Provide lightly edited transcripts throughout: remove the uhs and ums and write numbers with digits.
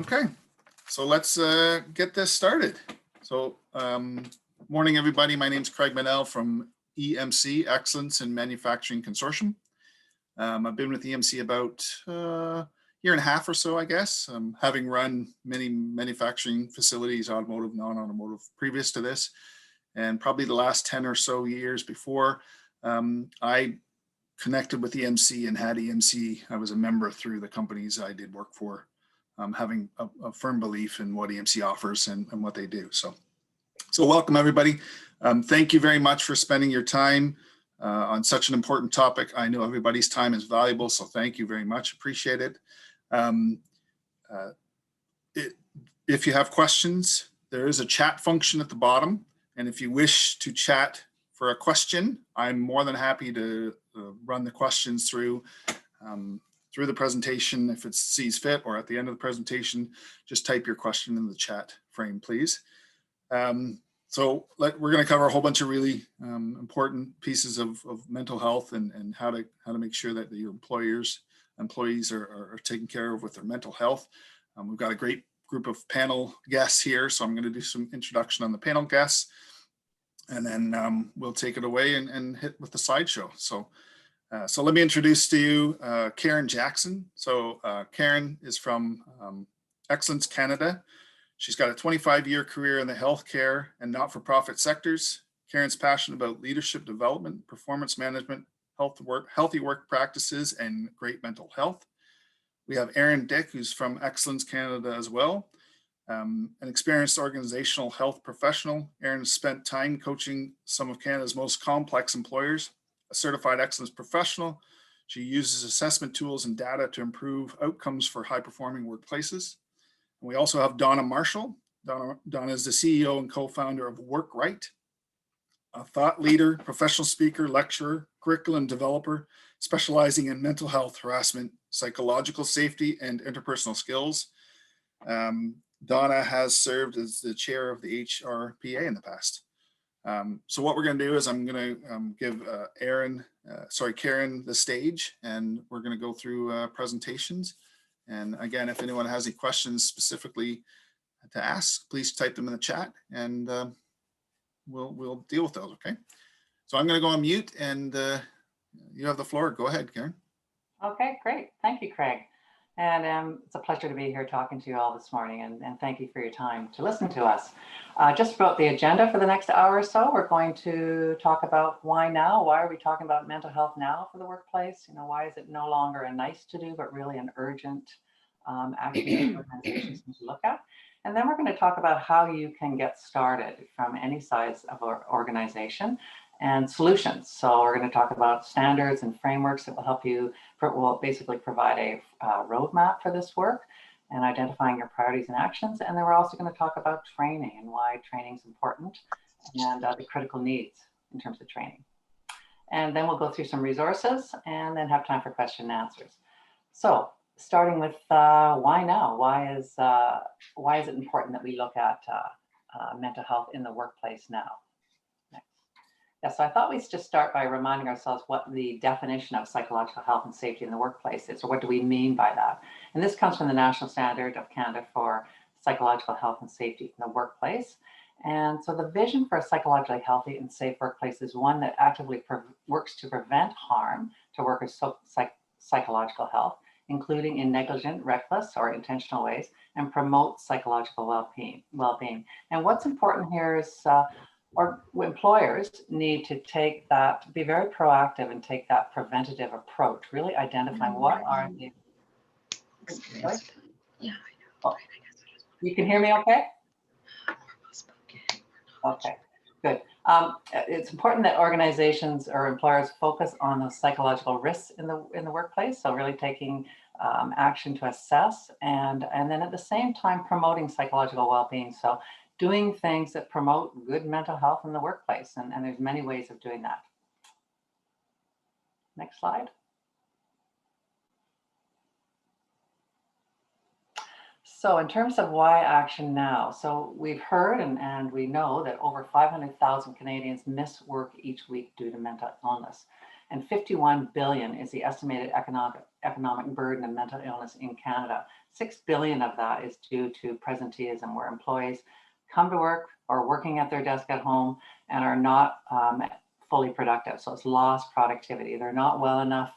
Okay, so let's get this started. So, morning, everybody. My name is Craig Manell from EMC, Excellence in Manufacturing Consortium. I've been with EMC about a year and a half or so, I guess, having run many manufacturing facilities, automotive, non-automotive, previous to this, and probably the last 10 or so years before, I connected with EMC and had EMC. I was a member through the companies I did work for, having a firm belief in what EMC offers and what they do. So welcome, everybody. Thank you very much for spending your time on such an important topic. I know everybody's time is valuable, so thank you very much. Appreciate it. If you have questions, there is a chat function at the bottom. And if you wish to chat for a question, I'm more than happy to run the questions through the presentation if it sees fit, or at the end of the presentation, just type your question in the chat frame, please. So we're going to cover a whole bunch of really important pieces of mental health and how to make sure that your employees are taken care of with their mental health. We've got a great group of panel guests here, so I'm going to do some introduction on the panel guests, and then we'll take it away and hit with the slideshow. So let me introduce to you Karen Jackson. So Karen is from Excellence Canada. She's got a 25-year career in the healthcare and not-for-profit sectors. Karen's passionate about leadership development, performance management, healthy work practices, and great mental health. We have Aaron Dick, who's from Excellence Canada as well, an experienced organizational health professional. Aaron spent time coaching some of Canada's most complex employers. A certified excellence professional, she uses assessment tools and data to improve outcomes for high-performing workplaces. And we also have Donna Marshall. Donna is the CEO and co-founder of Workright, a thought leader, professional speaker, lecturer, curriculum developer, specializing in mental health, harassment, psychological safety, and interpersonal skills. Donna has served as the chair of the HRPA in the past. So what we're going to do is I'm going to give Karen the stage, and we're going to go through presentations. And again, if anyone has any questions specifically to ask, please type them in the chat, and we'll deal with those. Okay. So I'm going to go on mute, and you have the floor. Go ahead, Karen. Okay, great. Thank you, Craig. And it's a pleasure to be here talking to you all this morning, and thank you for your time to listen to us. Just about the agenda for the next hour or so, we're going to talk about why now. Why are we talking about mental health now for the workplace? You know, why is it no longer a nice to do, but really an urgent action organizations need to look at? And then we're going to talk about how you can get started from any size of our organization and solutions. So we're going to talk about standards and frameworks that will help you, will basically provide a roadmap for this work and identifying your priorities and actions. And then we're also going to talk about training and why training is important and the critical needs in terms of training. And then we'll go through some resources and then have time for question and answers. So starting with why now? Why is it important that we look at mental health in the workplace now? Yeah, so I thought we'd just start by reminding ourselves what the definition of psychological health and safety in the workplace is, or what do we mean by that? And this comes from the National Standard of Canada for Psychological Health and Safety in the Workplace. And so the vision for a psychologically healthy and safe workplace is one that actively works to prevent harm to workers' psychological health, including in negligent, reckless, or intentional ways, and promote psychological well-being. And what's important here is employers need to be very proactive and take that preventative approach, really identifying what are the... Yeah, I know. Oh, you can hear me okay? Okay, good. It's important that organizations or employers focus on the psychological risks in the workplace. So really taking action to assess and then at the same time promoting psychological well-being. So doing things that promote good mental health in the workplace. And there's many ways of doing that. Next slide. So in terms of why action now, so we've heard and we know that over 500,000 Canadians miss work each week due to mental illness. And 51 billion is the estimated economic burden of mental illness in Canada. 6 billion of that is due to presenteeism, where employees come to work or working at their desk at home and are not fully productive. So it's lost productivity. They're not well enough,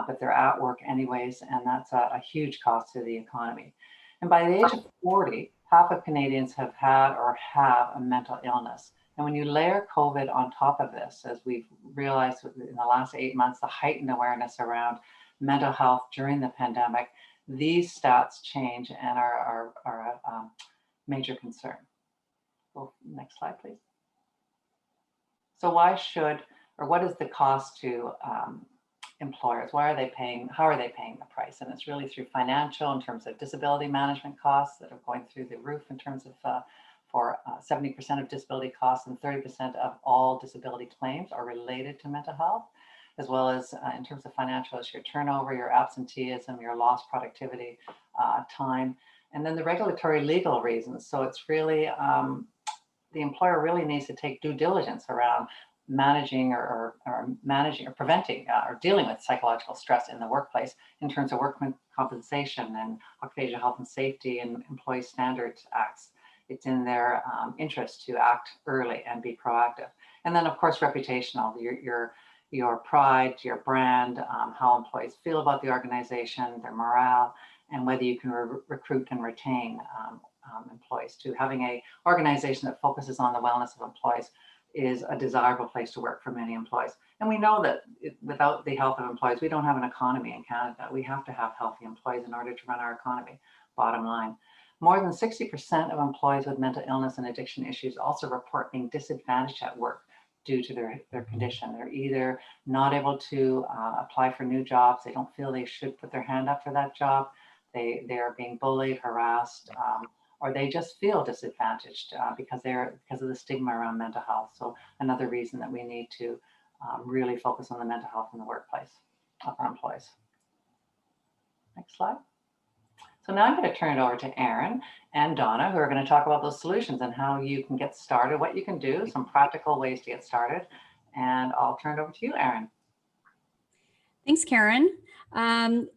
but they're at work anyways, and that's a huge cost to the economy. And by the age of 40, half of Canadians have had or have a mental illness. And when you layer COVID on top of this, as we've realized in the last 8 months, the heightened awareness around mental health during the pandemic, these stats change and are a major concern. Go next slide, please. So why should, or what is the cost to employers? Why are they paying, how are they paying the price? And it's really through financial, in terms of disability management costs that are going through the roof in terms of for 70% of disability costs and 30% of all disability claims are related to mental health, as well as in terms of financial, it's your turnover, your absenteeism, your lost productivity, time, and then the regulatory legal reasons. So it's really, the employer really needs to take due diligence around managing or managing or preventing or dealing with psychological stress in the workplace in terms of workman compensation and occupational health and safety and employee standards acts. It's in their interest to act early and be proactive. And then of course, reputational, your pride, your brand, how employees feel about the organization, their morale, and whether you can recruit and retain employees. To having an organization that focuses on the wellness of employees is a desirable place to work for many employees. And we know that without the health of employees, we don't have an economy in Canada. We have to have healthy employees in order to run our economy, bottom line. More than 60% of employees with mental illness and addiction issues also report being disadvantaged at work due to their condition. They're either not able to apply for new jobs, they don't feel they should put their hand up for that job, they are being bullied, harassed, or they just feel disadvantaged because of the stigma around mental health. So another reason that we need to really focus on the mental health in the workplace of our employees. Next slide. So now I'm going to turn it over to Erin and Donna, who are going to talk about those solutions and how you can get started, what you can do, some practical ways to get started. And I'll turn it over to you, Erin. Thanks, Karen.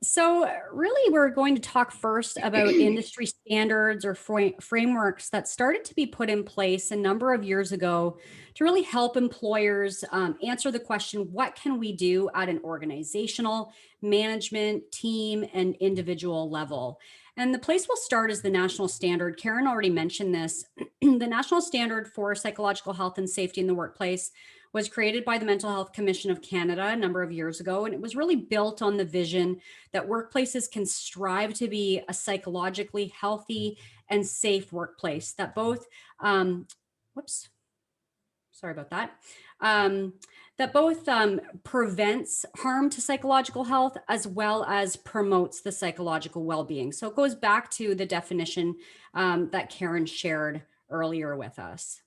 So really, we're going to talk first about industry standards or frameworks that started to be put in place a number of years ago to really help employers answer the question, what can we do at an organizational, management, team, and individual level? And the place we'll start is the national standard. Karen already mentioned this. The National Standard for Psychological Health and Safety in the Workplace was created by the Mental Health Commission of Canada a number of years ago, and it was really built on the vision that workplaces can strive to be a psychologically healthy and safe workplace that both, prevents harm to psychological health as well as promotes the psychological well-being. So it goes back to the definition that Karen shared earlier with us.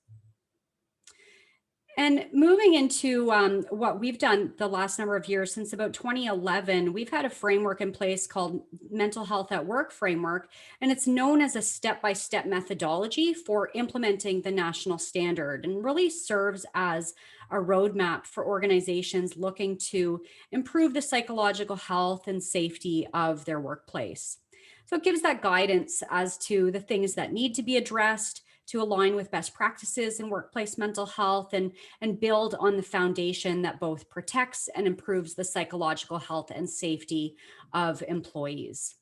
And moving into what we've done the last number of years, since about 2011, we've had a framework in place called Mental Health at Work Framework, and it's known as a step-by-step methodology for implementing the national standard and really serves as a roadmap for organizations looking to improve the psychological health and safety of their workplace. So it gives that guidance as to the things that need to be addressed to align with best practices in workplace mental health and build on the foundation that both protects and improves the psychological health and safety of employees.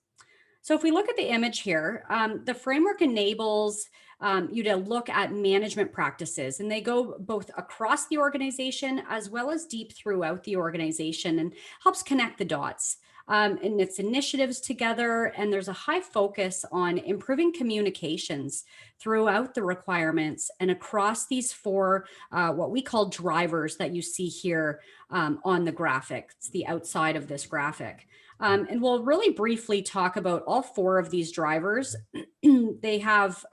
So if we look at the image here, the framework enables you to look at management practices, and they go both across the organization as well as deep throughout the organization and helps connect the dots. And its initiatives together, and there's a high focus on improving communications throughout the requirements and across these four, what we call drivers that you see here on the graphic. It's the outside of this graphic. And we'll really briefly talk about all four of these drivers. They have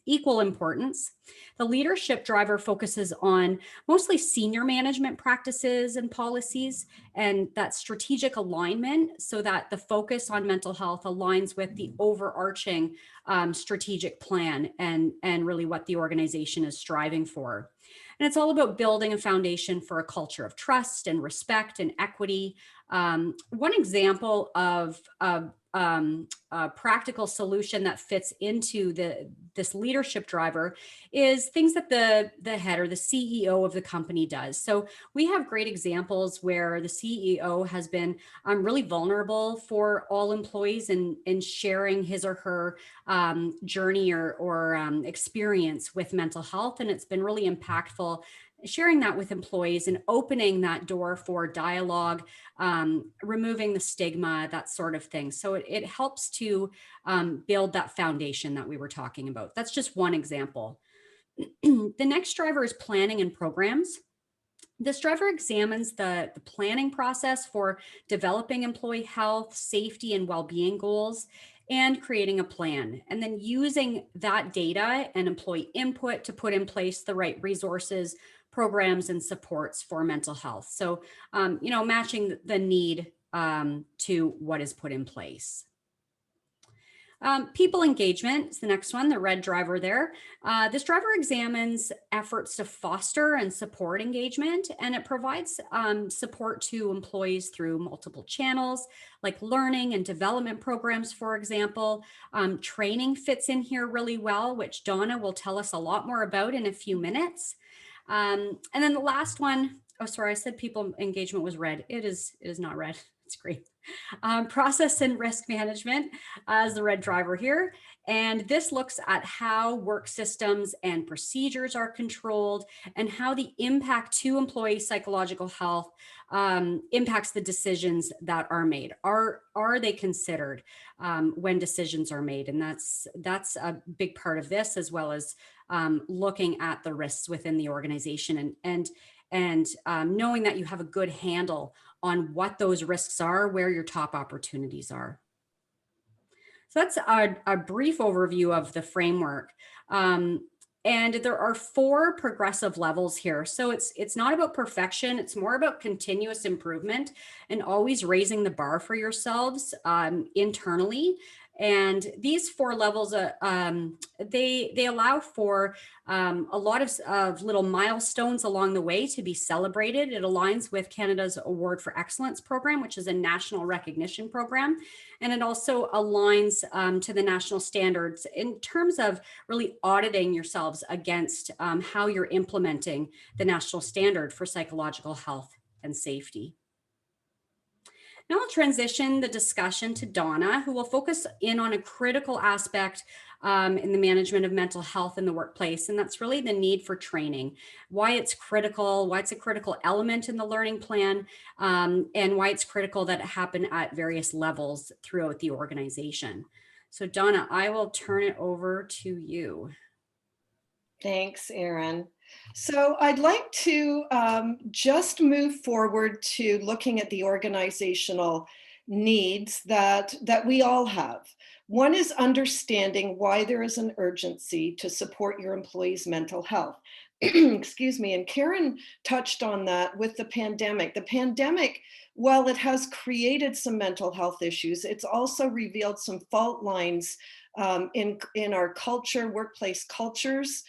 equal importance. The leadership driver focuses on mostly senior management practices and policies and that strategic alignment so that the focus on mental health aligns with the overarching strategic plan and really what the organization is striving for. And it's all about building a foundation for a culture of trust and respect and equity. One example of a practical solution that fits into this leadership driver is things that the head or the CEO of the company does. So we have great examples where the CEO has been really vulnerable for all employees in sharing his or her journey or experience with mental health. And it's been really impactful sharing that with employees and opening that door for dialogue, removing the stigma, that sort of thing. So it helps to build that foundation that we were talking about. That's just one example. The next driver is planning and programs. This driver examines the planning process for developing employee health, safety, and well-being goals and creating a plan, and then using that data and employee input to put in place the right resources, programs, and supports for mental health. So, matching the need to what is put in place. People engagement is the next one, the red driver there. This driver examines efforts to foster and support engagement, and it provides support to employees through multiple channels, like learning and development programs, for example. Training fits in here really well, which Donna will tell us a lot more about in a few minutes. And then the last one, oh, sorry, I said people engagement was red. It is not red. It's great. Process and risk management as the red driver here. And this looks at how work systems and procedures are controlled and how the impact to employee psychological health impacts the decisions that are made. Are they considered when decisions are made? And that's a big part of this, as well as looking at the risks within the organization and knowing that you have a good handle on what those risks are, where your top opportunities are. So that's a brief overview of the framework. And there are 4 progressive levels here. So it's not about perfection. It's more about continuous improvement and always raising the bar for yourselves internally. And these 4 levels, they allow for a lot of little milestones along the way to be celebrated. It aligns with Canada's Award for Excellence program, which is a national recognition program. And it also aligns to the national standards in terms of really auditing yourselves against how you're implementing the national standard for psychological health and safety. Now I'll transition the discussion to Donna, who will focus in on a critical aspect in the management of mental health in the workplace. And that's really the need for training, why it's critical, why it's a critical element in the learning plan, and why it's critical that it happen at various levels throughout the organization. So Donna, I will turn it over to you. Thanks, Erin. So I'd like to just move forward to looking at the organizational needs that we all have. One is understanding why there is an urgency to support your employees' mental health. Excuse me. And Karen touched on that with the pandemic. The pandemic, while it has created some mental health issues, it's also revealed some fault lines in our culture, workplace cultures.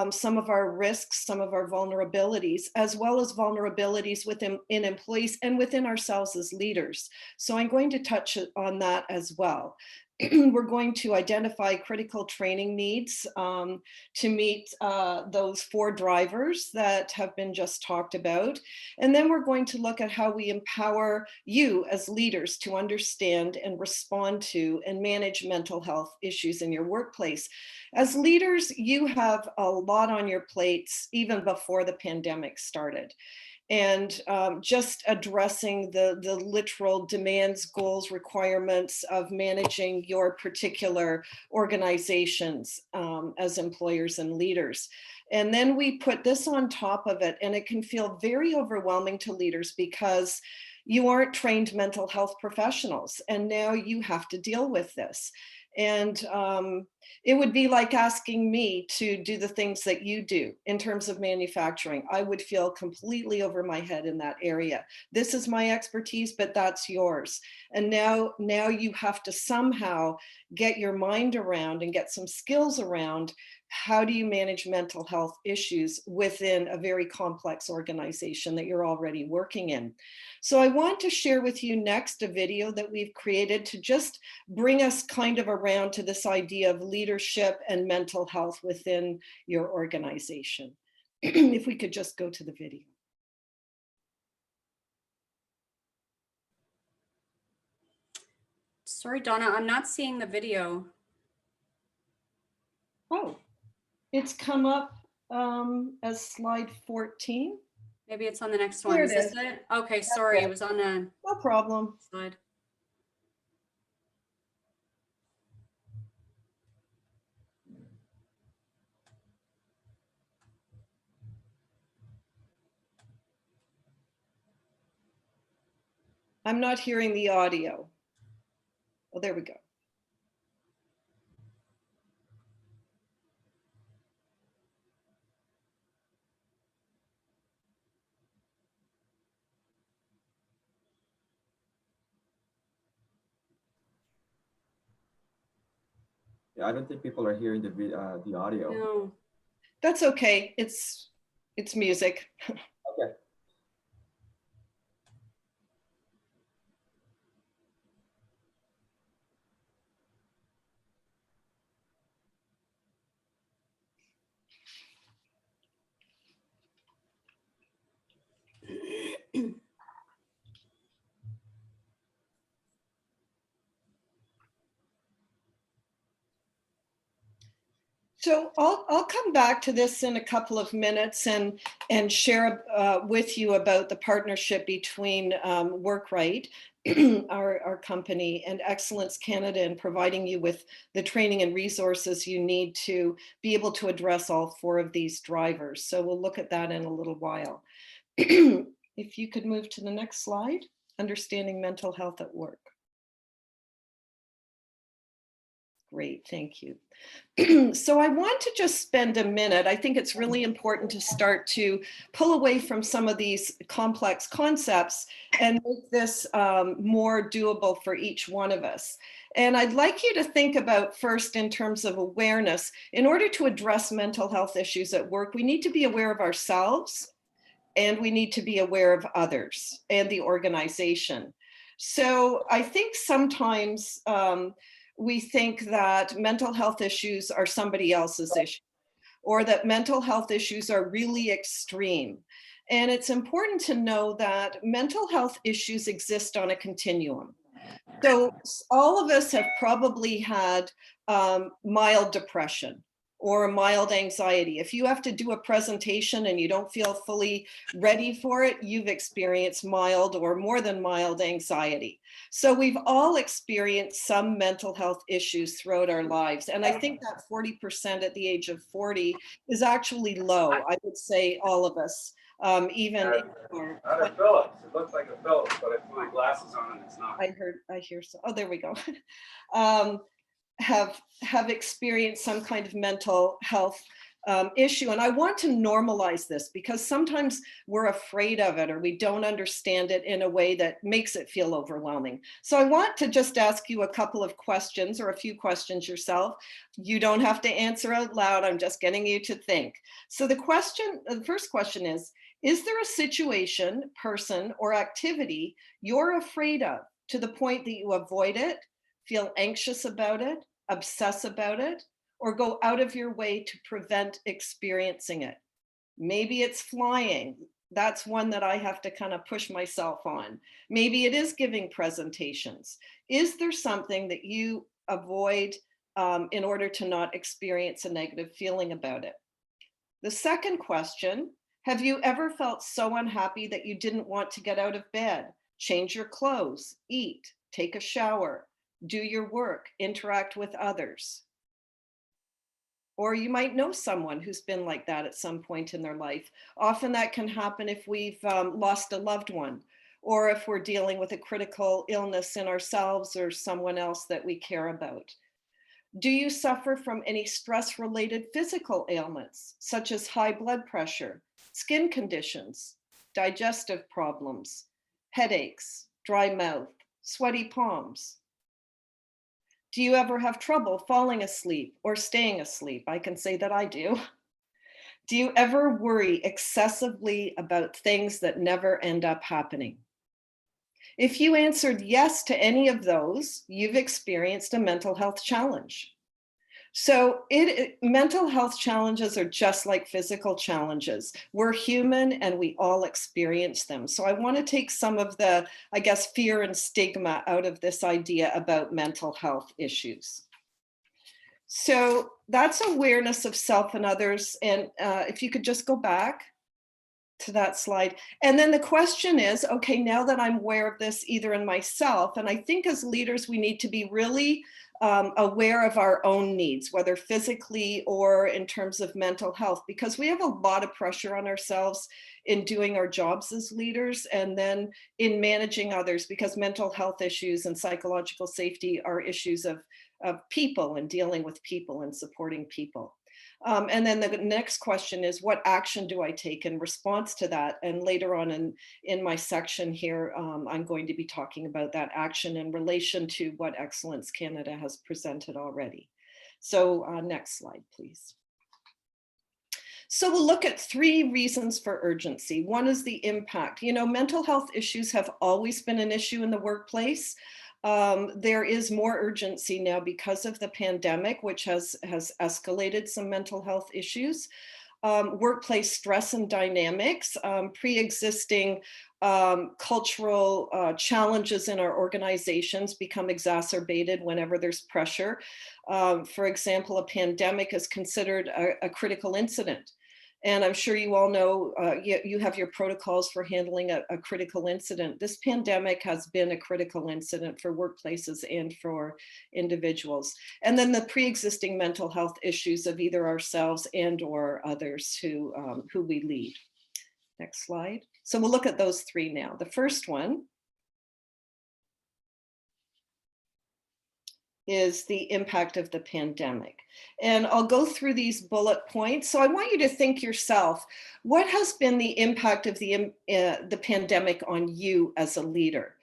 Some of our risks, some of our vulnerabilities, as well as vulnerabilities within employees and within ourselves as leaders. So I'm going to touch on that as well. We're going to identify critical training needs to meet those 4 drivers that have been just talked about. And then we're going to look at how we empower you as leaders to understand and respond to and manage mental health issues in your workplace. As leaders, you have a lot on your plates even before the pandemic started. And just addressing the literal demands, goals, requirements of managing your particular organizations as employers and leaders. And then we put this on top of it, and it can feel very overwhelming to leaders because you aren't trained mental health professionals, and now you have to deal with this. And it would be like asking me to do the things that you do in terms of manufacturing. I would feel completely over my head in that area. This is my expertise, but that's yours. And now you have to somehow get your mind around and get some skills around how do you manage mental health issues within a very complex organization that you're already working in? So I want to share with you next a video that we've created to just bring us kind of around to this idea of leadership and mental health within your organization. If we could just go to the video. Sorry, Donna, I'm not seeing the video. Oh, it's come up as slide 14. Maybe it's on the next one. There Is it this is. it? Okay, sorry, it was on a No problem. slide. I'm not hearing the audio. Oh, there we go. Yeah, I don't think people are hearing the audio. No. That's okay. It's music. Okay. So I'll come back to this in a couple of minutes and share with you about the partnership between Workright, our company, and Excellence Canada in providing you with the training and resources you need to be able to address all 4 of these drivers. So we'll look at that in a little while. If you could move to the next slide, understanding mental health at work. Great, thank you. So I want to just spend a minute. I think it's really important to start to pull away from some of these complex concepts and make this more doable for each one of us. And I'd like you to think about first in terms of awareness. In order to address mental health issues at work, we need to be aware of ourselves and we need to be aware of others and the organization. So I think sometimes we think that mental health issues are somebody else's issue, or that mental health issues are really extreme. And it's important to know that mental health issues exist on a continuum. So all of us have probably had mild depression or mild anxiety. If you have to do a presentation and you don't feel fully ready for it, you've experienced mild or more than mild anxiety. So we've all experienced some mental health issues throughout our lives. And I think that 40% at the age of 40 is actually low. I would say all of us, even Not a Phillips. It looks like a Phillips, but I put my glasses on and it's not. I hear so. Oh, there we go. Have experienced some kind of mental health issue. And I want to normalize this because sometimes we're afraid of it or we don't understand it in a way that makes it feel overwhelming. So I want to just ask you a couple of questions or a few questions yourself. You don't have to answer out loud. I'm just getting you to think. So the first question is there a situation, person, or activity you're afraid of to the point that you avoid it, feel anxious about it, obsess about it, or go out of your way to prevent experiencing it? Maybe it's flying. That's one that I have to kind of push myself on. Maybe it is giving presentations. Is there something that you avoid in order to not experience a negative feeling about it? The second question, have you ever felt so unhappy that you didn't want to get out of bed, change your clothes, eat, take a shower, do your work, interact with others? Or you might know someone who's been like that at some point in their life. Often that can happen if we've lost a loved one, or if we're dealing with a critical illness in ourselves or someone else that we care about. Do you suffer from any stress-related physical ailments, such as high blood pressure, skin conditions, digestive problems, headaches, dry mouth, sweaty palms? Do you ever have trouble falling asleep or staying asleep? I can say that I do. Do you ever worry excessively about things that never end up happening? If you answered yes to any of those, you've experienced a mental health challenge. So mental health challenges are just like physical challenges. We're human and we all experience them. So I want to take some of the, I guess, fear and stigma out of this idea about mental health issues. So that's awareness of self and others. And if you could just go back to that slide. And then the question is, okay, now that I'm aware of this either in myself, and I think as leaders, we need to be really aware of our own needs, whether physically or in terms of mental health, because we have a lot of pressure on ourselves in doing our jobs as leaders and then in managing others, because mental health issues and psychological safety are issues of people and dealing with people and supporting people. And then the next question is, what action do I take in response to that? And later on in my section here, I'm going to be talking about that action in relation to what Excellence Canada has presented already. So next slide, please. So we'll look at 3 reasons for urgency. One is the impact. You know, mental health issues have always been an issue in the workplace. There is more urgency now because of the pandemic, which has escalated some mental health issues. Workplace stress and dynamics, pre-existing cultural challenges in our organizations become exacerbated whenever there's pressure. For example, a pandemic is considered a critical incident. And I'm sure you all know, you have your protocols for handling a critical incident. This pandemic has been a critical incident for workplaces and for individuals. And then the pre-existing mental health issues of either ourselves and or others who we lead. Next slide. So we'll look at those 3 now. The first one is the impact of the pandemic. And I'll go through these bullet points. So I want you to think yourself, what has been the impact of the pandemic on you as a leader?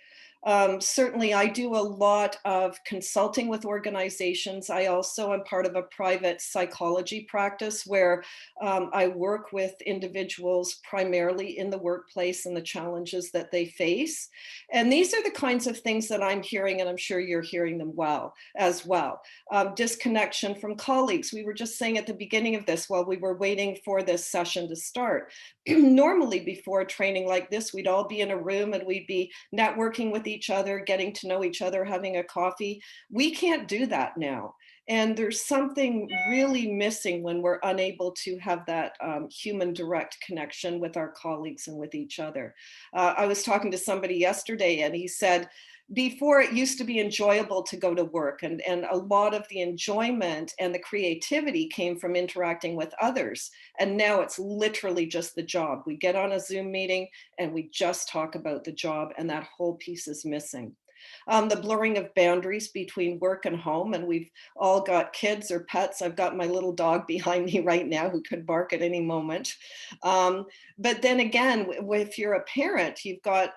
Certainly, I do a lot of consulting with organizations. I also am part of a private psychology practice where I work with individuals primarily in the workplace and the challenges that they face. And these are the kinds of things that I'm hearing, and I'm sure you're hearing them as well. Disconnection from colleagues. We were just saying at the beginning of this while we were waiting for this session to start. Normally before a training like this, we'd all be in a room and we'd be networking with each other, getting to know each other, having a coffee. We can't do that now. And there's something really missing when we're unable to have that human direct connection with our colleagues and with each other. I was talking to somebody yesterday and he said, before it used to be enjoyable to go to work, and a lot of the enjoyment and the creativity came from interacting with others. And now it's literally just the job. We get on a Zoom meeting and we just talk about the job, and that whole piece is missing. The blurring of boundaries between work and home, and we've all got kids or pets. I've got my little dog behind me right now who could bark at any moment. But then again, if you're a parent, you've got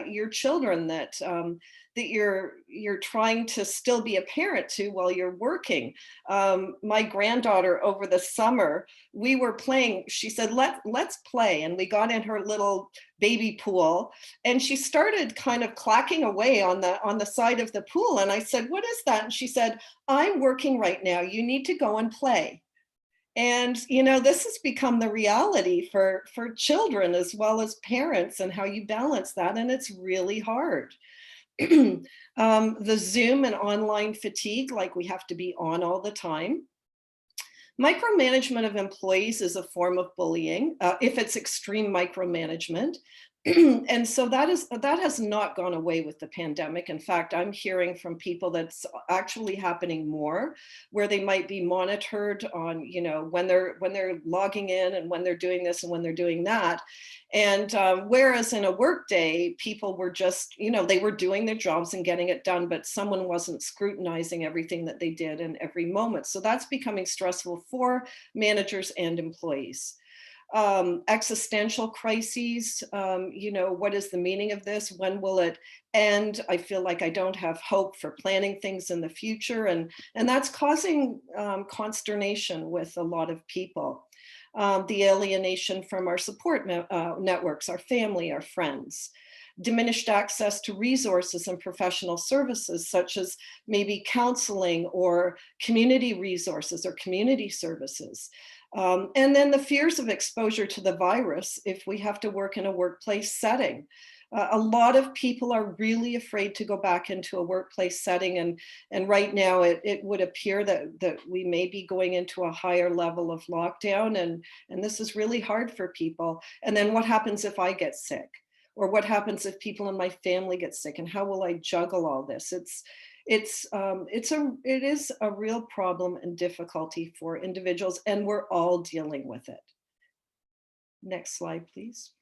your children that you're trying to still be a parent to while you're working. My granddaughter over the summer, we were playing, she said, let's play. And we got in her little baby pool and she started kind of clacking away on the side of the pool. And I said, what is that? And she said, I'm working right now. You need to go and play. And, you know, this has become the reality for children as well as parents and how you balance that. And it's really hard. The Zoom and online fatigue, like we have to be on all the time. Micromanagement of employees is a form of bullying, if it's extreme micromanagement. And so that has not gone away with the pandemic. In fact, I'm hearing from people that's actually happening more, where they might be monitored on, you know, when they're logging in and when they're doing this and when they're doing that. And whereas in a workday, people were just, you know, they were doing their jobs and getting it done, but someone wasn't scrutinizing everything that they did in every moment. So that's becoming stressful for managers and employees. Existential crises. What is the meaning of this? When will it end? I feel like I don't have hope for planning things in the future. And that's causing consternation with a lot of people. The alienation from our support networks, our family, our friends. Diminished access to resources and professional services, such as maybe counseling or community resources or community services. And then the fears of exposure to the virus if we have to work in a workplace setting. A lot of people are really afraid to go back into a workplace setting. And right now it would appear that we may be going into a higher level of lockdown. And this is really hard for people. And then what happens if I get sick? Or what happens if people in my family get sick? And how will I juggle all this? It is a real problem and difficulty for individuals, and we're all dealing with it. Next slide, please.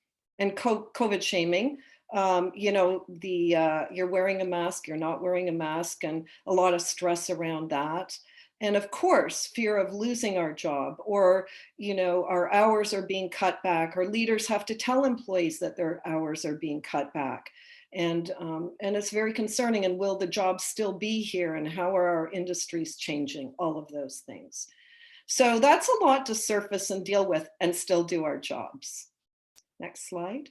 And COVID shaming. You're wearing a mask, you're not wearing a mask, and a lot of stress around that. And of course, fear of losing our job, or, our hours are being cut back, or leaders have to tell employees that their hours are being cut back. And it's very concerning. And will the jobs still be here? And how are our industries changing? All of those things. So that's a lot to surface and deal with and still do our jobs. Next slide.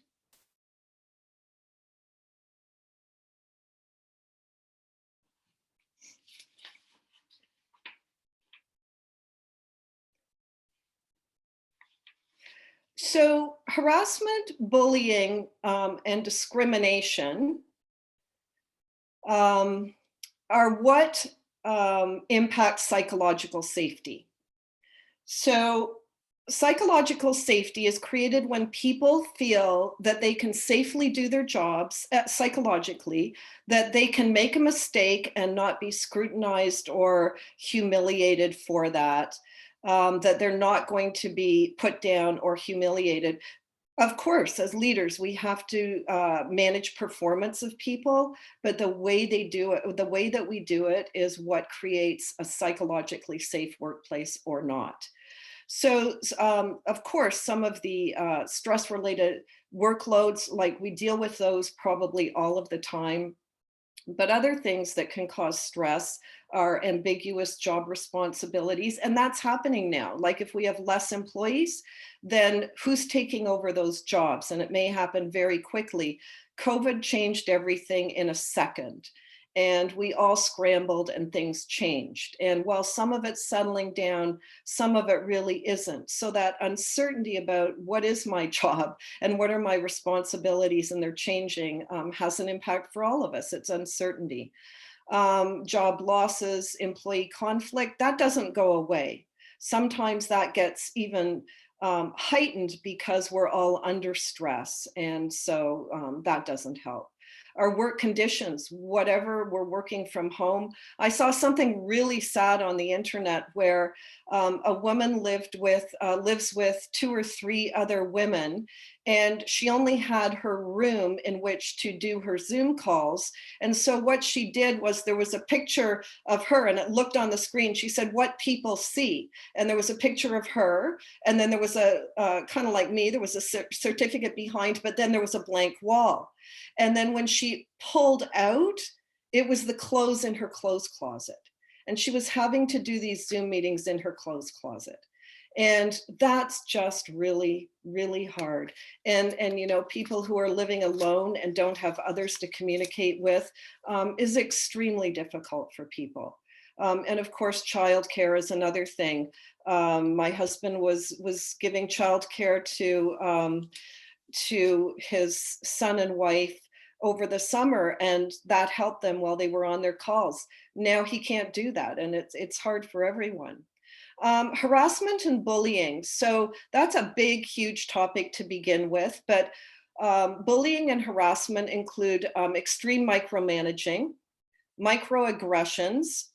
So harassment, bullying, and discrimination are what impacts psychological safety. So psychological safety is created when people feel that they can safely do their jobs psychologically, that they can make a mistake and not be scrutinized or humiliated for that. That they're not going to be put down or humiliated. Of course, as leaders, we have to manage performance of people, but the way they do it, the way that we do it is what creates a psychologically safe workplace or not. So, of course, some of the stress-related workloads, like we deal with those probably all of the time. But other things that can cause stress are ambiguous job responsibilities. And that's happening now. Like if we have less employees, then who's taking over those jobs? And it may happen very quickly. COVID changed everything in a second. And we all scrambled and things changed. And while some of it's settling down, some of it really isn't. So that uncertainty about what is my job and what are my responsibilities, and they're changing, has an impact for all of us. It's uncertainty. Job losses, employee conflict, that doesn't go away. Sometimes that gets even heightened because we're all under stress. And so that doesn't help. Our work conditions, whatever we're working from home. I saw something really sad on the internet where a woman lives with 2 or 3 other women, and she only had her room in which to do her Zoom calls. And so what she did was, there was a picture of her and it looked on the screen. She said, "What people see." And there was a picture of her. And then there was a kind of like me, there was a certificate behind, but then there was a blank wall. And then when she pulled out, it was the clothes in her clothes closet. And she was having to do these Zoom meetings in her clothes closet. And that's just really, really hard. And people who are living alone and don't have others to communicate with is extremely difficult for people. And of course, childcare is another thing. My husband was giving childcare to his son and wife over the summer, and that helped them while they were on their calls. Now he can't do that, and it's hard for everyone. Harassment and bullying. So that's a big, huge topic to begin with, but bullying and harassment include extreme micromanaging, microaggressions,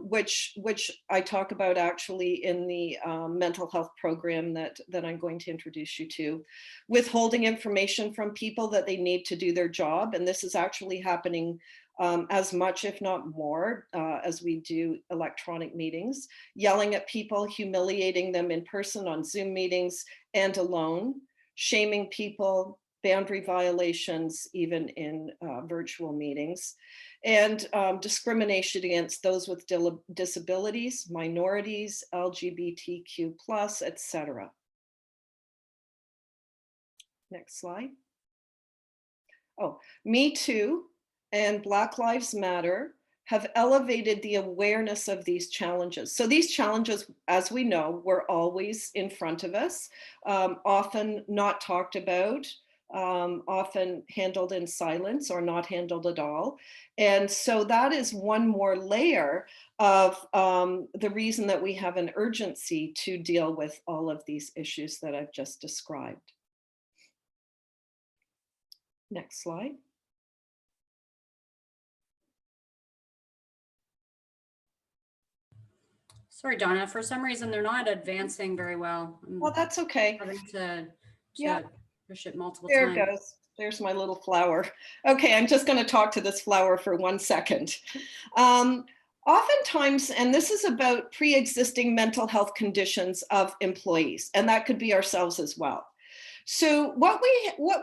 which I talk about actually in the mental health program that I'm going to introduce you to, withholding information from people that they need to do their job. And this is actually happening as much, if not more, as we do electronic meetings, yelling at people, humiliating them in person on Zoom meetings and alone, shaming people, boundary violations, even in virtual meetings, and discrimination against those with disabilities, minorities, LGBTQ+, etc. Next slide. Oh, Me Too and Black Lives Matter have elevated the awareness of these challenges. So these challenges, as we know, were always in front of us, often not talked about, often handled in silence or not handled at all. And so that is one more layer of the reason that we have an urgency to deal with all of these issues that I've just described. Next slide. Sorry, Donna, for some reason, they're not advancing very well. Well, that's okay. Having to Yeah. push it multiple There times. it goes. There's my little flower. Okay, I'm just going to talk to this flower for 1 second. Oftentimes, and this is about pre-existing mental health conditions of employees, and that could be ourselves as well. So what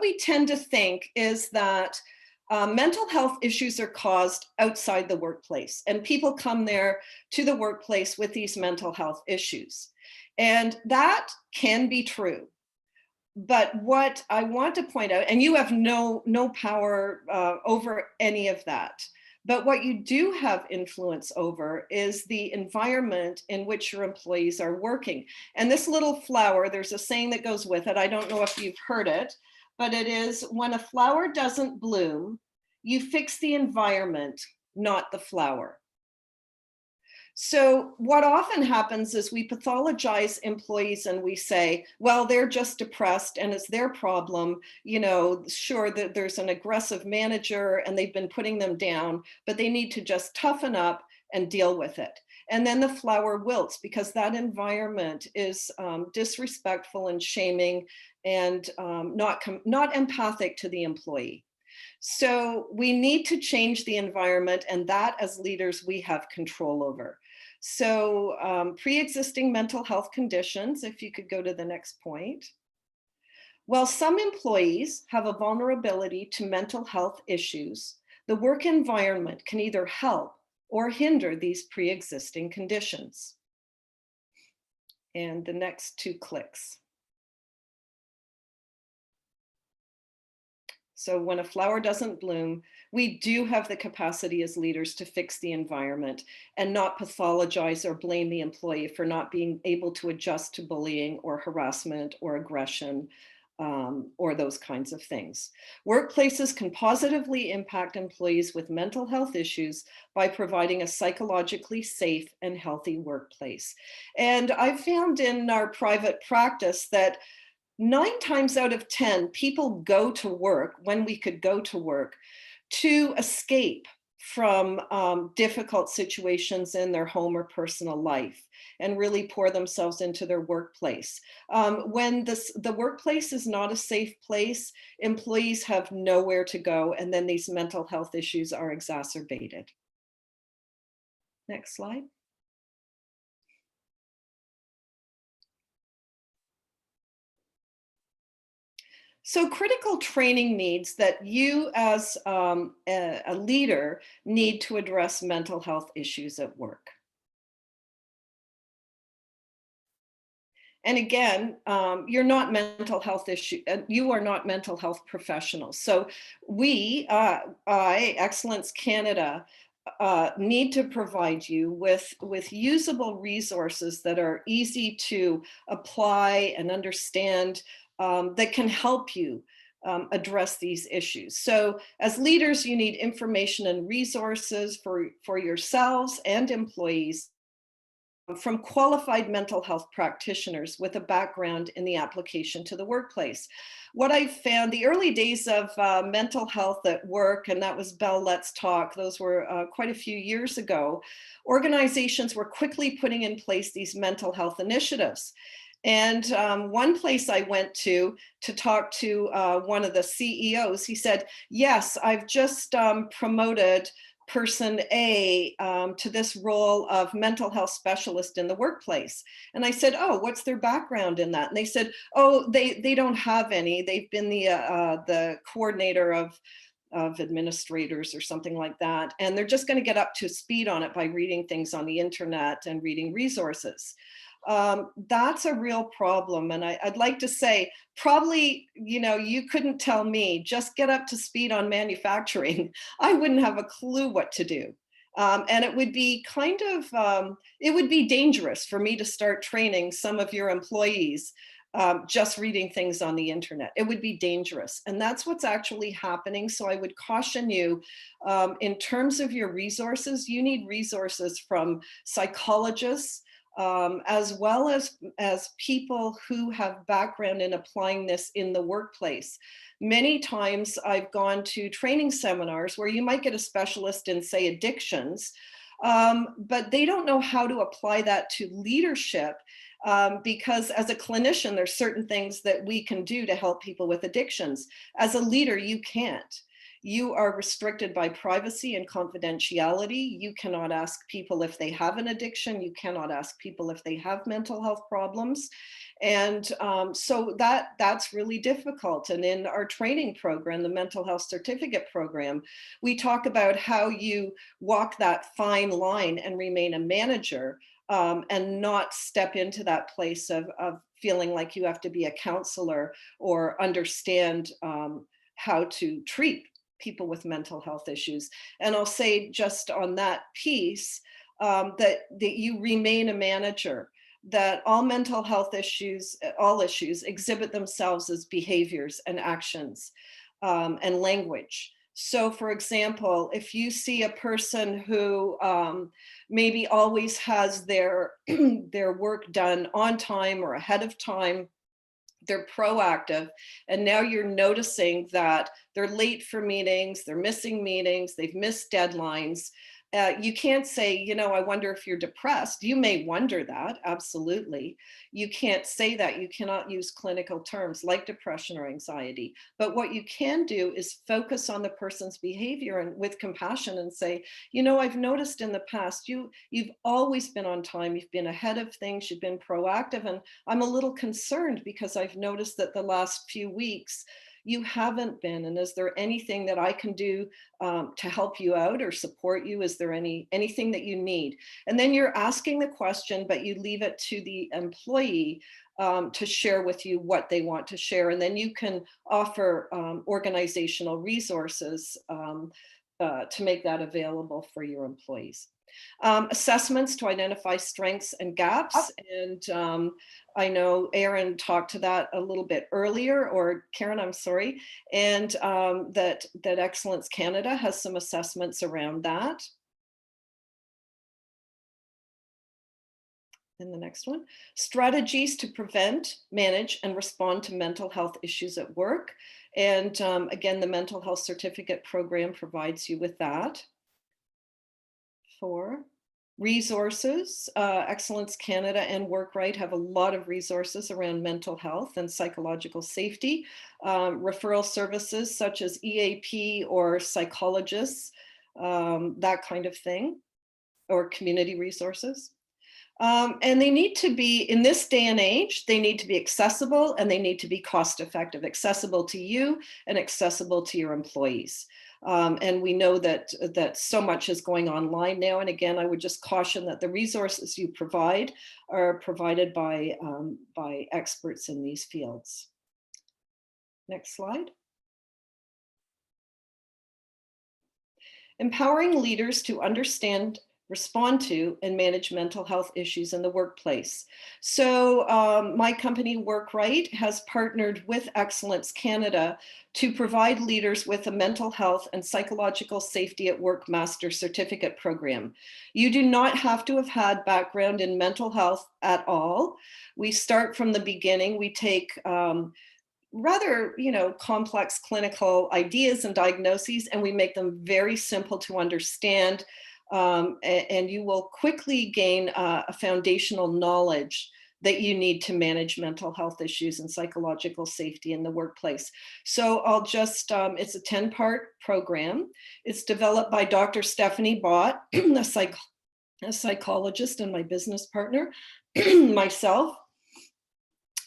we tend to think is that mental health issues are caused outside the workplace, and people come there to the workplace with these mental health issues. And that can be true. But what I want to point out, and you have no power over any of that, but what you do have influence over is the environment in which your employees are working. And this little flower, there's a saying that goes with it. I don't know if you've heard it, but it is, when a flower doesn't bloom, you fix the environment, not the flower. So what often happens is we pathologize employees and we say, well, they're just depressed and it's their problem. You know, sure, that there's an aggressive manager and they've been putting them down, but they need to just toughen up and deal with it. And then the flower wilts because that environment is disrespectful and shaming and not empathic to the employee. So we need to change the environment, and that as leaders, we have control over. So pre-existing mental health conditions, if you could go to the next point. While some employees have a vulnerability to mental health issues, the work environment can either help or hinder these pre-existing conditions. And the next 2 clicks. So when a flower doesn't bloom, we do have the capacity as leaders to fix the environment and not pathologize or blame the employee for not being able to adjust to bullying or harassment or aggression or those kinds of things. Workplaces can positively impact employees with mental health issues by providing a psychologically safe and healthy workplace. And I've found in our private practice that 9 times out of 10, people go to work when we could go to work to escape from difficult situations in their home or personal life and really pour themselves into their workplace. When the workplace is not a safe place, employees have nowhere to go, and then these mental health issues are exacerbated. Next slide. So critical training needs that you as a leader need to address mental health issues at work. And again, you're not mental health you are not mental health professionals. So we, Excellence Canada, need to provide you with usable resources that are easy to apply and understand, that can help you address these issues. So as leaders, you need information and resources for yourselves and employees from qualified mental health practitioners with a background in the application to the workplace. What I found, the early days of mental health at work, and that was Bell Let's Talk, those were quite a few years ago, organizations were quickly putting in place these mental health initiatives. And one place I went to talk to one of the CEOs, he said, yes, I've just promoted person A to this role of mental health specialist in the workplace. And I said, oh, what's their background in that? And they said, oh, they don't have any. They've been the coordinator of administrators or something like that. And they're just going to get up to speed on it by reading things on the internet and reading resources. That's a real problem. And I'd like to say, probably, you couldn't tell me, just get up to speed on manufacturing. I wouldn't have a clue what to do. And it would be it would be dangerous for me to start training some of your employees just reading things on the internet. It would be dangerous. And that's what's actually happening. So I would caution you, in terms of your resources, you need resources from psychologists, as well as people who have background in applying this in the workplace. Many times I've gone to training seminars where you might get a specialist in, say, addictions, but they don't know how to apply that to leadership. Because as a clinician, there's certain things that we can do to help people with addictions. As a leader, you can't. You are restricted by privacy and confidentiality. You cannot ask people if they have an addiction. You cannot ask people if they have mental health problems. And so that's really difficult. And in our training program, the mental health certificate program, we talk about how you walk that fine line and remain a manager, and not step into that place of feeling like you have to be a counselor or understand how to treat people with mental health issues. And I'll say just on that piece, that you remain a manager, that all mental health issues, all issues exhibit themselves as behaviors and actions and language. So for example, if you see a person who maybe always has their work done on time or ahead of time, they're proactive, and now you're noticing that they're late for meetings, they're missing meetings, they've missed deadlines. You can't say, I wonder if you're depressed. You may wonder that, absolutely. You can't say that. You cannot use clinical terms like depression or anxiety. But what you can do is focus on the person's behavior and with compassion and say, I've noticed in the past, you've always been on time. You've been ahead of things. You've been proactive. And I'm a little concerned because I've noticed that the last few weeks, you haven't been. And is there anything that I can do to help you out or support you? Is there anything that you need? And then you're asking the question, but you leave it to the employee to share with you what they want to share. And then you can offer organizational resources to make that available for your employees. Assessments to identify strengths and gaps. And I know Aaron talked to that a little bit earlier, or Karen, I'm sorry. And that Excellence Canada has some assessments around that. And the next one, strategies to prevent, manage, and respond to mental health issues at work. And again, the mental health certificate program provides you with that. 4, resources. Excellence Canada and Workright have a lot of resources around mental health and psychological safety. Referral services such as EAP or psychologists, that kind of thing, or community resources. And they need to be, in this day and age, they need to be accessible and they need to be cost effective, accessible to you and accessible to your employees. And we know that so much is going online now. And again, I would just caution that the resources you provide are provided by experts in these fields. Next slide. Empowering leaders to understand, respond to, and manage mental health issues in the workplace. So my company Workright has partnered with Excellence Canada to provide leaders with a mental health and psychological safety at work master certificate program. You do not have to have had background in mental health at all. We start from the beginning. We take rather, complex clinical ideas and diagnoses, and we make them very simple to understand. And you will quickly gain a foundational knowledge that you need to manage mental health issues and psychological safety in the workplace. So I'll just, it's a 10-part program. It's developed by Dr. Stephanie Bott, a psychologist and my business partner, myself.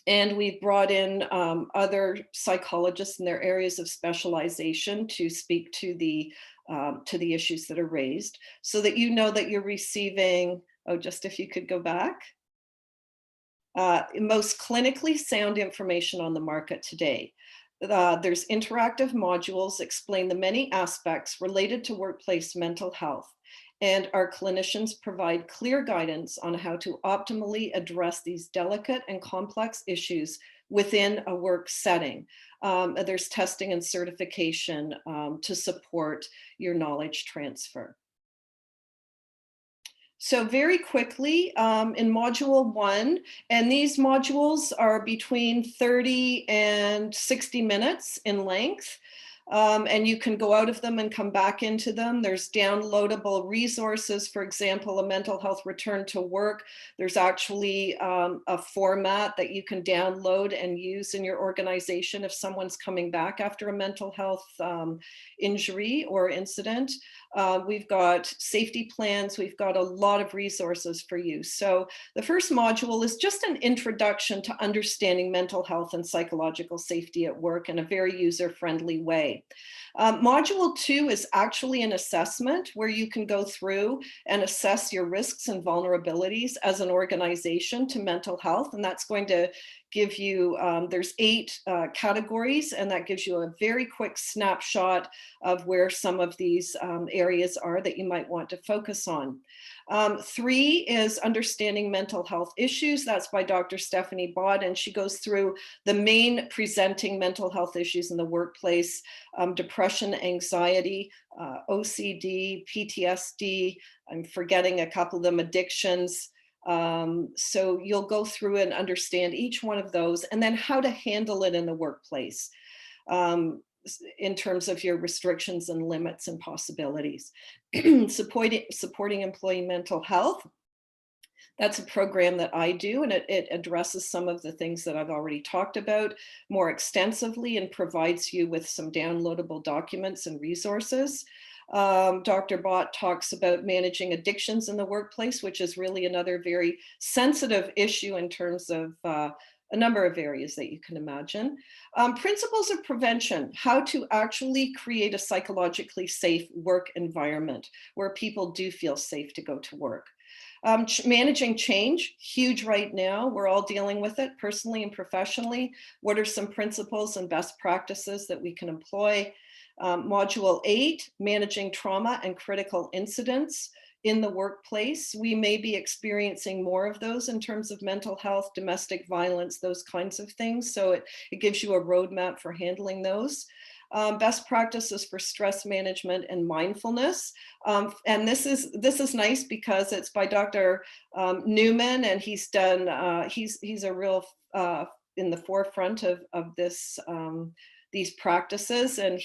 And we've brought in other psychologists in their areas of specialization to speak to the issues that are raised, so that you know that you're receiving, oh, just if you could go back, most clinically sound information on the market today. There's interactive modules explain the many aspects related to workplace mental health. And our clinicians provide clear guidance on how to optimally address these delicate and complex issues within a work setting. There's testing and certification to support your knowledge transfer. So very quickly, in module 1, and these modules are between 30 and 60 minutes in length. And you can go out of them and come back into them. There's downloadable resources, for example, a mental health return to work. There's actually a format that you can download and use in your organization if someone's coming back after a mental health injury or incident. We've got safety plans. We've got a lot of resources for you. So the first module is just an introduction to understanding mental health and psychological safety at work in a very user-friendly way. Module 2 is actually an assessment where you can go through and assess your risks and vulnerabilities as an organization to mental health. And that's going to give you, there's 8 categories, and that gives you a very quick snapshot of where some of these areas are that you might want to focus on. 3 is understanding mental health issues. That's by Dr. Stephanie Bott, and she goes through the main presenting mental health issues in the workplace: depression, anxiety, OCD, PTSD. I'm forgetting a couple of them, addictions. So you'll go through and understand each one of those, and then how to handle it in the workplace in terms of your restrictions and limits and possibilities. Supporting employee mental health. That's a program that I do, and it addresses some of the things that I've already talked about more extensively and provides you with some downloadable documents and resources. Dr. Bott talks about managing addictions in the workplace, which is really another very sensitive issue in terms of a number of areas that you can imagine. Principles of prevention, how to actually create a psychologically safe work environment where people do feel safe to go to work. Managing change, huge right now. We're all dealing with it personally and professionally. What are some principles and best practices that we can employ? Module 8, managing trauma and critical incidents in the workplace. We may be experiencing more of those in terms of mental health, domestic violence, those kinds of things. So it gives you a roadmap for handling those. Best practices for stress management and mindfulness. And this is nice because it's by Dr. Newman, and he's done, he's a real in the forefront of this these practices, and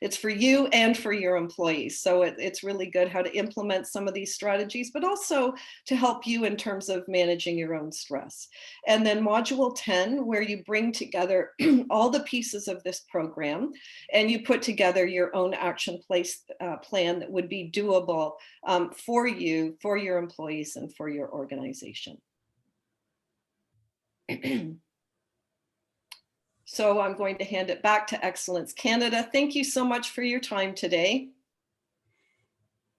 it's for you and for your employees. So it's really good how to implement some of these strategies, but also to help you in terms of managing your own stress. And then module 10, where you bring together all the pieces of this program and you put together your own action plan that would be doable for you, for your employees, and for your organization. So I'm going to hand it back to Excellence Canada. Thank you so much for your time today.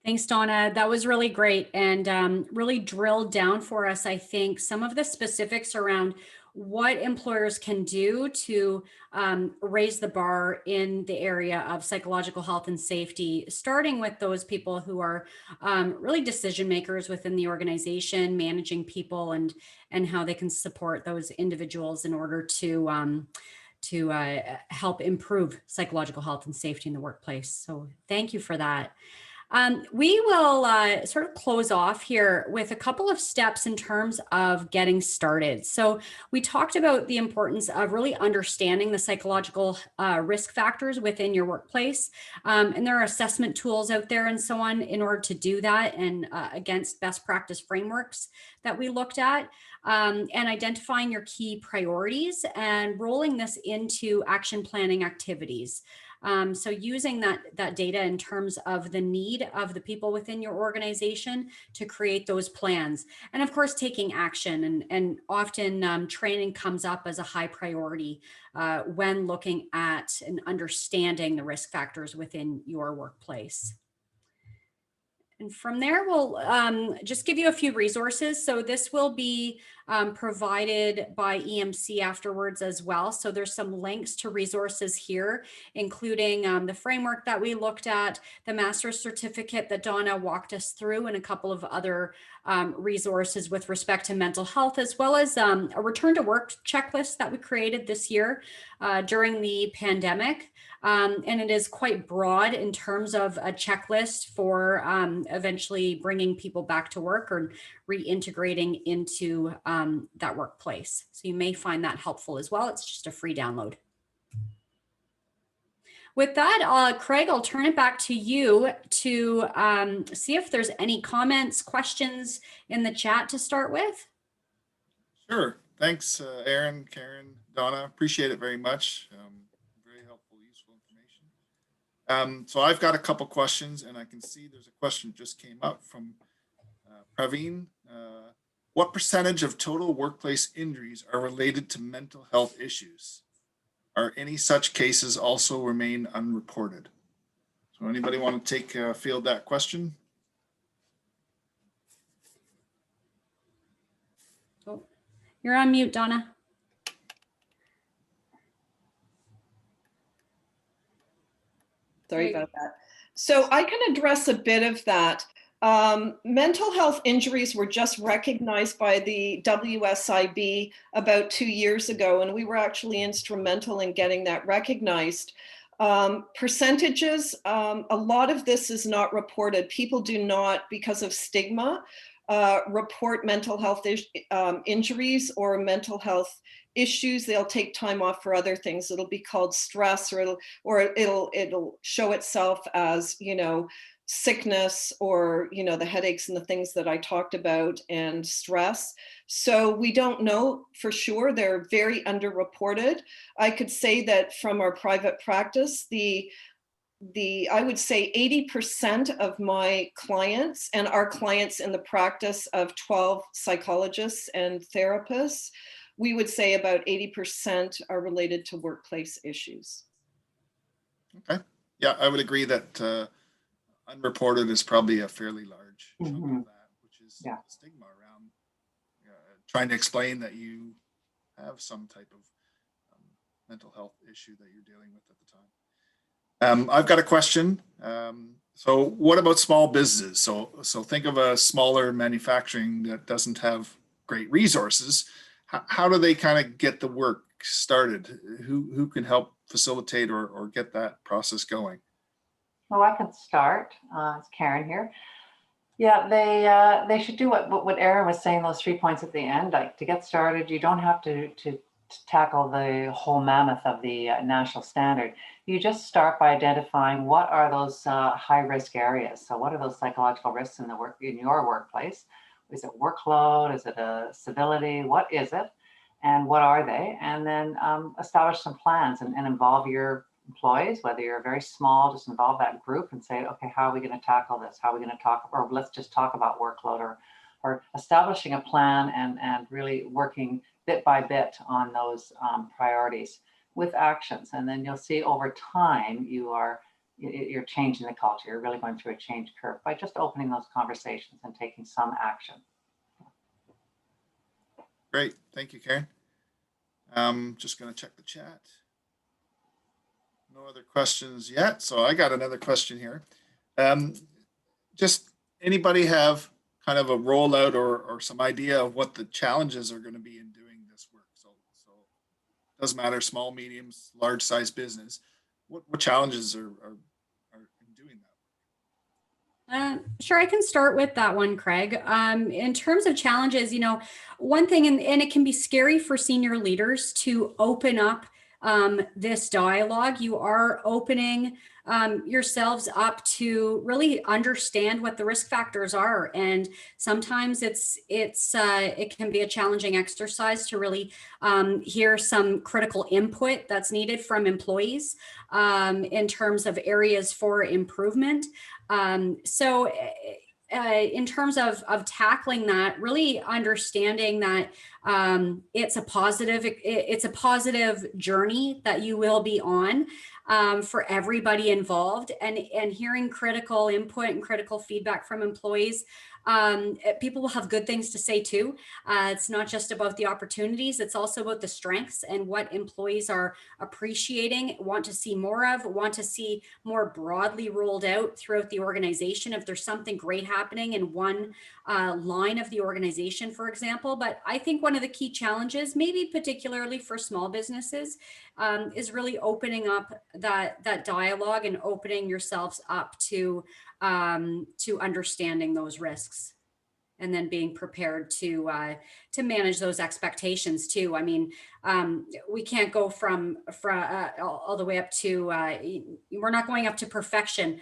Thanks, Donna. That was really great, and really drilled down for us, I think, some of the specifics around what employers can do to raise the bar in the area of psychological health and safety, starting with those people who are really decision makers within the organization, managing people, and how they can support those individuals in order to help improve psychological health and safety in the workplace. So thank you for that. We will sort of close off here with a couple of steps in terms of getting started. So we talked about the importance of really understanding the psychological risk factors within your workplace. And there are assessment tools out there and so on in order to do that, and against best practice frameworks that we looked at, and identifying your key priorities and rolling this into action planning activities. So using that data in terms of the need of the people within your organization to create those plans. And of course, taking action, and often training comes up as a high priority when looking at and understanding the risk factors within your workplace. And from there, we'll just give you a few resources. So this will be provided by EMC afterwards as well. So there's some links to resources here, including the framework that we looked at, the master's certificate that Donna walked us through, and a couple of other resources with respect to mental health, as well as a return to work checklist that we created this year during the pandemic. And it is quite broad in terms of a checklist for eventually bringing people back to work or reintegrating into that workplace. So you may find that helpful as well. It's just a free download. With that, Craig, I'll turn it back to you to see if there's any comments, questions in the chat to start with. Sure. Thanks, Aaron, Karen, Donna. Appreciate it very much. Very helpful, useful information. So I've got a couple questions, and I can see there's a question just came up from Praveen. What percentage of total workplace injuries are related to mental health issues? Are any such cases also remain unreported? So anybody want to take field that question? Oh, you're on mute, Donna. Sorry about that. So I can address a bit of that. Mental health injuries were just recognized by the WSIB about 2 years ago, and we were actually instrumental in getting that recognized. Percentages, a lot of this is not reported. People do not, because of stigma, report mental health injuries or mental health issues. They'll take time off for other things. It'll be called stress, or it'll show itself as, you know, sickness, or, you know, the headaches and the things that I talked about, and stress. So we don't know for sure. They're very underreported. I could say that from our private practice, I would say 80% of my clients, and our clients in the practice of 12 psychologists and therapists, we would say about 80% are related to workplace issues. Okay. Yeah, I would agree that unreported is probably a fairly large chunk of that, which is the stigma around trying to explain that you have some type of mental health issue that you're dealing with at the time. I've got a question. So what about small businesses? So think of a smaller manufacturing that doesn't have great resources. How do they kind of get the work started? Who can help facilitate or get that process going? Well, I can start. It's Karen here. Yeah, they should do what Aaron was saying, those 3 points at the end. Like, to get started, you don't have to tackle the whole mammoth of the national standard. You just start by identifying what are those high risk areas. So what are those psychological risks in your workplace? Is it workload? Is it a civility? What is it? And what are they? And then establish some plans and involve your employees, whether you're very small, just involve that group and say, okay, how are we going to tackle this? How are we going to talk, or let's just talk about workload, or establishing a plan and really working bit by bit on those priorities with actions. And then you'll see over time, you're changing the culture. You're really going through a change curve by just opening those conversations and taking some action. Great. Thank you, Karen. Just going to check the chat. No other questions yet. So I got another question here. Just anybody have kind of a rollout or some idea of what the challenges are going to be in doing this work? So it doesn't matter, small, medium, large size business. What challenges are in doing that? Sure, I can start with that one, Craig. In terms of challenges, one thing, and it can be scary for senior leaders to open up this dialogue. You are opening yourselves up to really understand what the risk factors are, and sometimes it can be a challenging exercise to really hear some critical input that's needed from employees in terms of areas for improvement. In terms of tackling that, really understanding that it's a positive journey that you will be on for everybody involved, and hearing critical input and critical feedback from employees. People will have good things to say too. It's not just about the opportunities, it's also about the strengths and what employees are appreciating, want to see more of, want to see more broadly rolled out throughout the organization if there's something great happening in one line of the organization, for example. But I think one of the key challenges, maybe particularly for small businesses, is really opening up that dialogue and opening yourselves up to understanding those risks, and then being prepared to manage those expectations too. I mean, we can't go from all the way up to we're not going up to perfection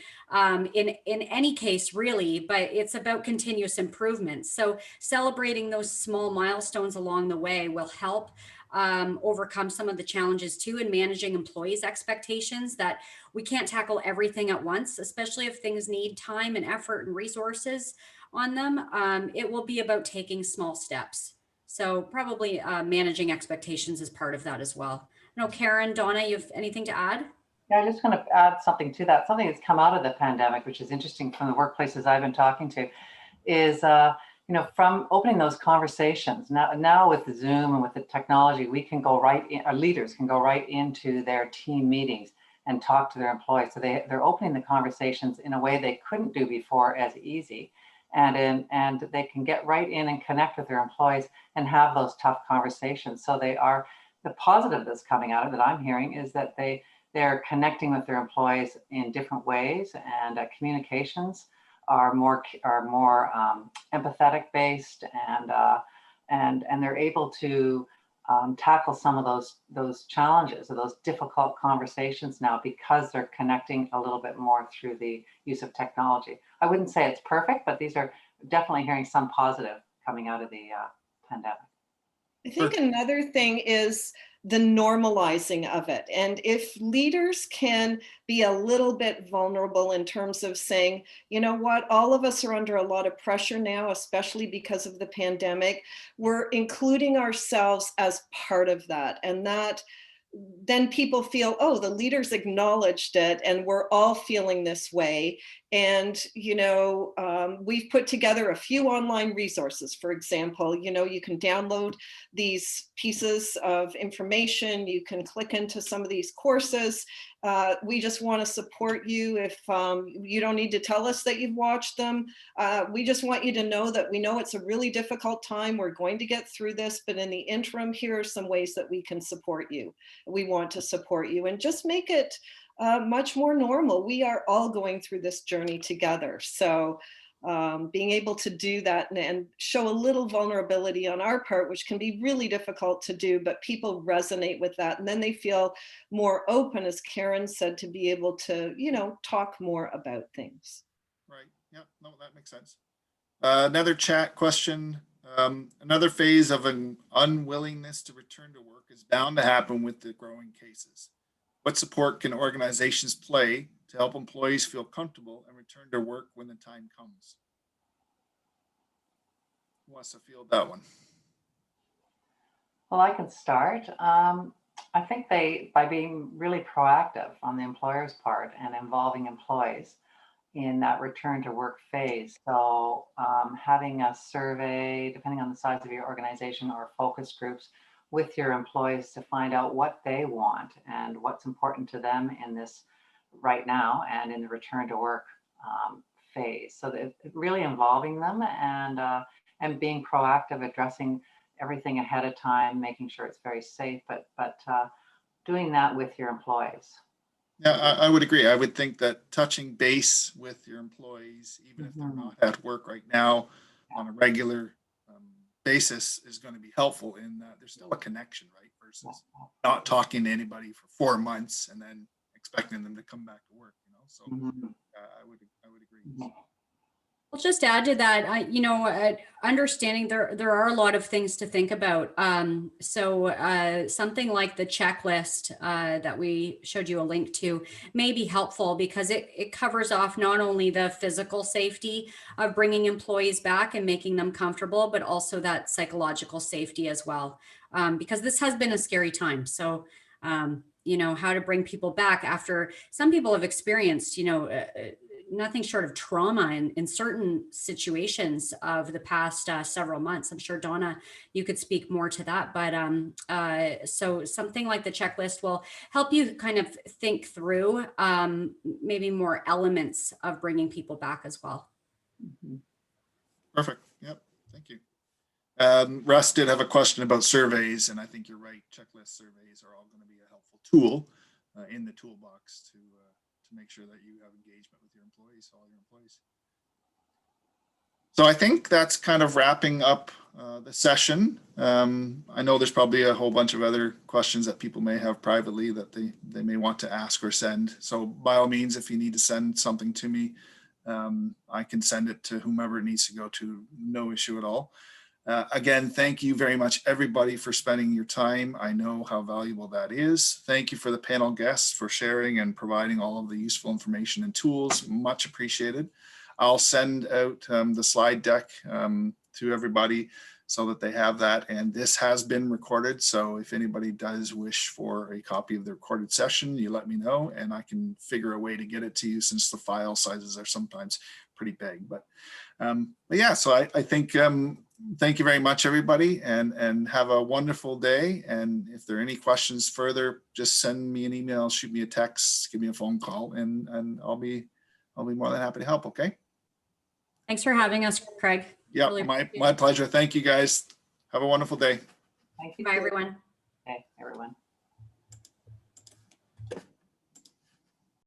in any case, really, but it's about continuous improvement. So celebrating those small milestones along the way will help overcome some of the challenges too, in managing employees' expectations that we can't tackle everything at once, especially if things need time and effort and resources on them. It will be about taking small steps. So probably managing expectations is part of that as well. I know, Karen, Donna, you have anything to add? Yeah, I just want to add something to that. Something that's come out of the pandemic, which is interesting from the workplaces I've been talking to, is from opening those conversations. Now with the Zoom and with the technology, we can go right in, our leaders can go right into their team meetings and talk to their employees. So they're opening the conversations in a way they couldn't do before as easy. And they can get right in and connect with their employees and have those tough conversations. So the positive that's coming out of it that I'm hearing is that they're connecting with their employees in different ways, and communications are more empathetic based, and they're able to tackle some of those challenges or those difficult conversations now because they're connecting a little bit more through the use of technology. I wouldn't say it's perfect, but these are definitely hearing some positive coming out of the pandemic. I think another thing is the normalizing of it. And if leaders can be a little bit vulnerable in terms of saying, you know what, all of us are under a lot of pressure now, especially because of the pandemic, we're including ourselves as part of that. And that then people feel, oh, the leaders acknowledged it and we're all feeling this way. And, we've put together a few online resources. For example, you can download these pieces of information. You can click into some of these courses. We just want to support you. If you don't need to tell us that you've watched them, we just want you to know that we know it's a really difficult time. We're going to get through this, but in the interim, here are some ways that we can support you. We want to support you and just make it much more normal. We are all going through this journey together. So being able to do that and show a little vulnerability on our part, which can be really difficult to do, but people resonate with that. And then they feel more open, as Karen said, to be able to, talk more about things. Right. Yeah, no, that makes sense. Another chat question. Another phase of an unwillingness to return to work is bound to happen with the growing cases. What support can organizations play to help employees feel comfortable and return to work when the time comes? Who wants to field that one? Well, I can start. I think by being really proactive on the employer's part and involving employees in that return to work phase. So having a survey, depending on the size of your organization, or focus groups with your employees to find out what they want and what's important to them in this right now and in the return to work phase. So that really involving them and being proactive, addressing everything ahead of time, making sure it's very safe, but doing that with your employees. Yeah, I would agree. I would think that touching base with your employees, even if they're not at work right now, on a regular basis is going to be helpful in that there's still a connection, right? Versus not talking to anybody for 4 months and then expecting them to come back to work, you know? So I would agree. I'll just add to that, understanding there are a lot of things to think about. So something like the checklist that we showed you a link to may be helpful because it covers off not only the physical safety of bringing employees back and making them comfortable, but also that psychological safety as well. Because this has been a scary time. So, how to bring people back after some people have experienced, nothing short of trauma in certain situations of the past several months. I'm sure, Donna, you could speak more to that. But so something like the checklist will help you kind of think through maybe more elements of bringing people back as well. Perfect. Yep. Thank you. Russ did have a question about surveys, and I think you're right. Checklist surveys are all going to be a helpful tool in the toolbox to make sure that you have engagement with your employees, all your employees. So I think that's kind of wrapping up the session. I know there's probably a whole bunch of other questions that people may have privately that they may want to ask or send. So by all means, if you need to send something to me, I can send it to whomever it needs to go to, no issue at all. Again, thank you very much, everybody, for spending your time. I know how valuable that is. Thank you for the panel guests for sharing and providing all of the useful information and tools. Much appreciated. I'll send out the slide deck to everybody so that they have that. And this has been recorded. So if anybody does wish for a copy of the recorded session, you let me know and I can figure a way to get it to you since the file sizes are sometimes pretty big. But yeah, so I think thank you very much, everybody, and have a wonderful day. And if there are any questions further, just send me an email, shoot me a text, give me a phone call, and I'll be more than happy to help. Okay. Thanks for having us, Craig. Yeah, Really my pleasure. Thank you, guys. Have a wonderful day. Thank you. Bye, everyone. Okay, everyone.